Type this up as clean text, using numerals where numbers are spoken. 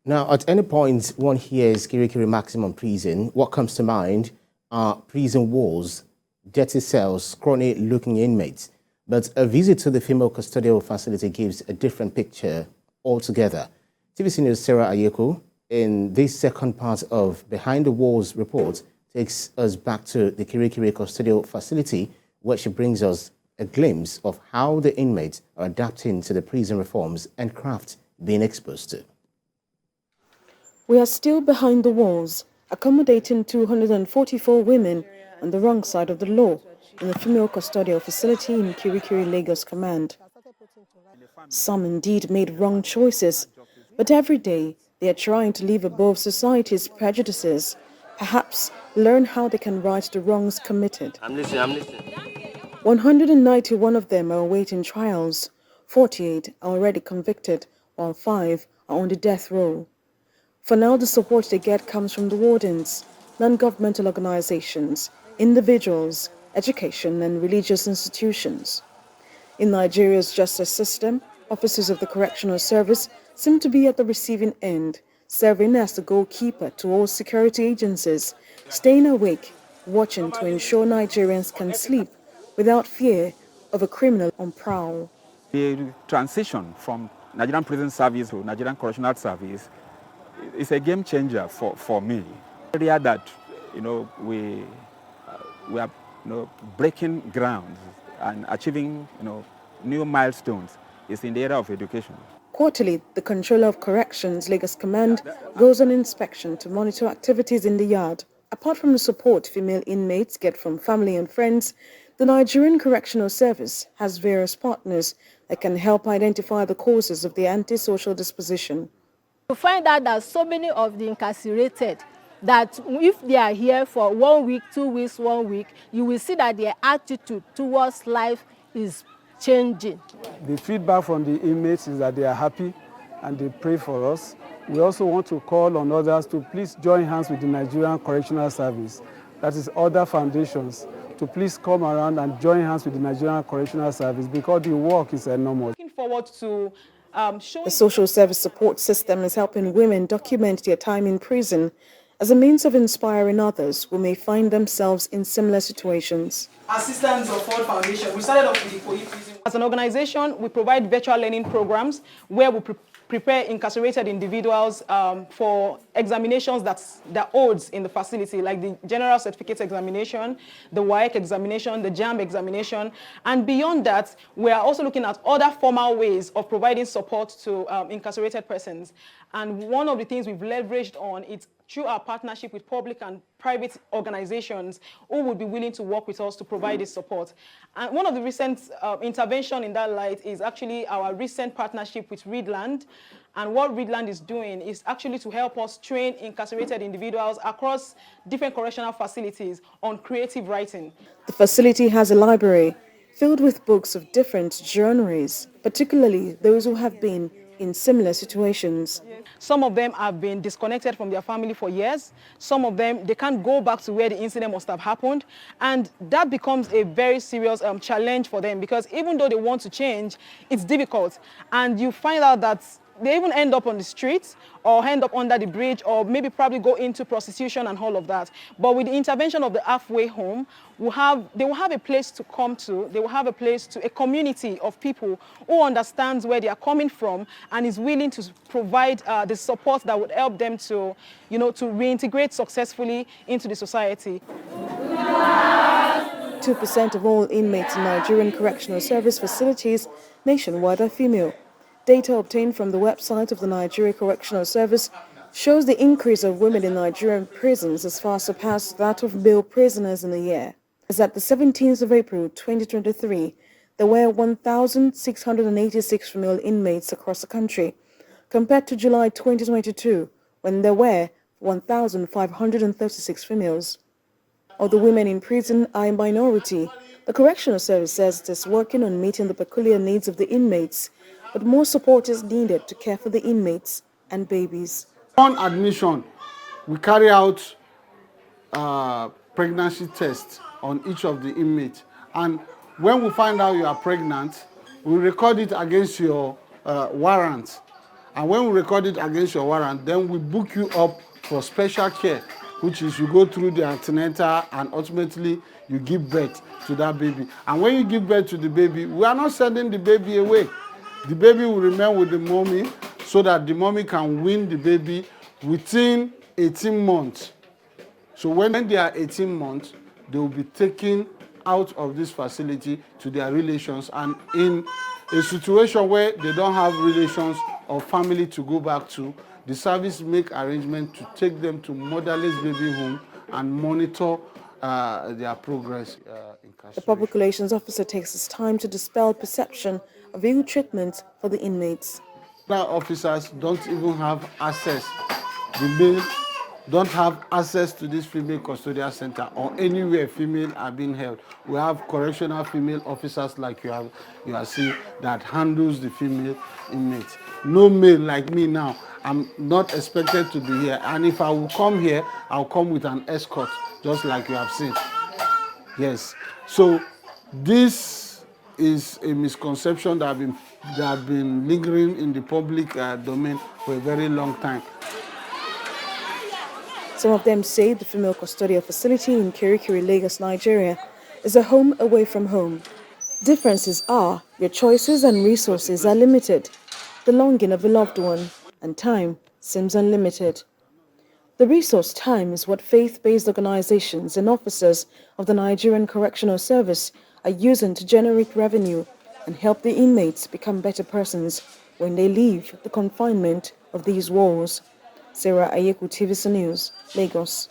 Now, at any point one hears Kirikiri maximum prison, what comes to mind are prison walls, dirty cells, scrawny-looking inmates. But a visit to the female custodial facility gives a different picture altogether. TVC News' Sarah Ayekuin, in this second part of Behind the Walls report, takes us back to the Kirikiri custodial facility, where she brings us a glimpse of how the inmates are adapting to the prison reforms and craft being exposed to. We are still behind the walls, accommodating 244 women on the wrong side of the law in the female custodial facility in Kirikiri, Lagos Command. Some indeed made wrong choices, but every day they are trying to live above society's prejudices, perhaps learn how they can right the wrongs committed. I'm listening. 191 of them are awaiting trials, 48 are already convicted, while 5 are on the death row. For now, the support they get comes from the wardens, non-governmental organizations, individuals, education and religious institutions. In Nigeria's justice system, officers of the Correctional Service seem to be at the receiving end, serving as the goalkeeper to all security agencies, staying awake, watching to ensure Nigerians can sleep without fear of a criminal on prowl. The transition from Nigerian prison service to Nigerian correctional service is a game changer for me. The area that we are breaking ground and achieving new milestones is in the area of education. Quarterly, the Controller of Corrections, Lagos Command, goes on inspection to monitor activities in the yard. Apart from the support female inmates get from family and friends, the Nigerian Correctional Service has various partners that can help identify the causes of the antisocial disposition. You find out that so many of the incarcerated, that if they are here for 1 week, 2 weeks, 1 week, you will see that their attitude towards life is changing. The feedback from the inmates is that they are happy and they pray for us. We also want to call on others to please join hands with the Nigerian Correctional Service, that is other foundations, to please come around and join hands with the Nigerian Correctional Service because the work is enormous. Looking forward to the social service support system is helping women document their time in prison as a means of inspiring others who may find themselves in similar situations. Assistance of Ford Foundation. We started off with the Ikoyi prison. As an organization, we provide virtual learning programs where we prepare incarcerated individuals for examinations that odds in the facility, like the General Certificate Examination, the WAEC examination, the JAMB examination. And beyond that, we are also looking at other formal ways of providing support to incarcerated persons. And one of the things we've leveraged on is through our partnership with public and private organizations who would be willing to work with us to provide this support. And one of the recent intervention in that light is actually our recent partnership with Readland. And what Readland is doing is actually to help us train incarcerated individuals across different correctional facilities on creative writing. The facility has a library filled with books of different genres, particularly those who have been in similar situations. Some of them have been disconnected from their family for years. Some of them, they can't go back to where the incident must have happened. And that becomes a very serious challenge for them because even though they want to change, it's difficult. And you find out that they even end up on the streets or end up under the bridge or maybe probably go into prostitution and all of that. But with the intervention of the halfway home, they will have a place to come to. They will have a community of people who understands where they are coming from and is willing to provide the support that would help them to, to reintegrate successfully into the society. 2% of all inmates in Nigerian Correctional Service facilities nationwide are female. Data obtained from the website of the Nigerian Correctional Service shows the increase of women in Nigerian prisons has far surpassed that of male prisoners in a year. As at the 17th of April 2023, there were 1,686 female inmates across the country, compared to July 2022, when there were 1,536 females. Although women in prison are a minority, the Correctional Service says it is working on meeting the peculiar needs of the inmates, but more support is needed to care for the inmates and babies. On admission, we carry out pregnancy tests on each of the inmates. And when we find out you are pregnant, we record it against your warrant. And when we record it against your warrant, then we book you up for special care, which is you go through the antenatal and ultimately you give birth to that baby. And when you give birth to the baby, we are not sending the baby away. The baby will remain with the mommy so that the mommy can wean the baby within 18 months. So when they are 18 months, they will be taken out of this facility to their relations, and in a situation where they don't have relations or family to go back to, the service make arrangements to take them to motherless baby home and monitor their progress in custody. The public relations officer takes his time to dispel perception of ill treatment for the inmates. Now officers don't even have access. The male don't have access to this female custodial center or anywhere female are being held. We have correctional female officers like you are seeing that handles the female inmates. No male like me now. I'm not expected to be here, and if I will come here, I'll come with an escort, just like you have seen. Yes. So this is a misconception that have been lingering in the public domain for a very long time. Some of them say the female custodial facility in Kirikiri, Lagos, Nigeria, is a home away from home. Differences are your choices and resources are limited, the longing of a loved one, and time seems unlimited. The resource time is what faith-based organizations and officers of the Nigerian Correctional Service are using to generate revenue and help the inmates become better persons when they leave the confinement of these walls. Sarah Ayekuin, TVC News, Lagos.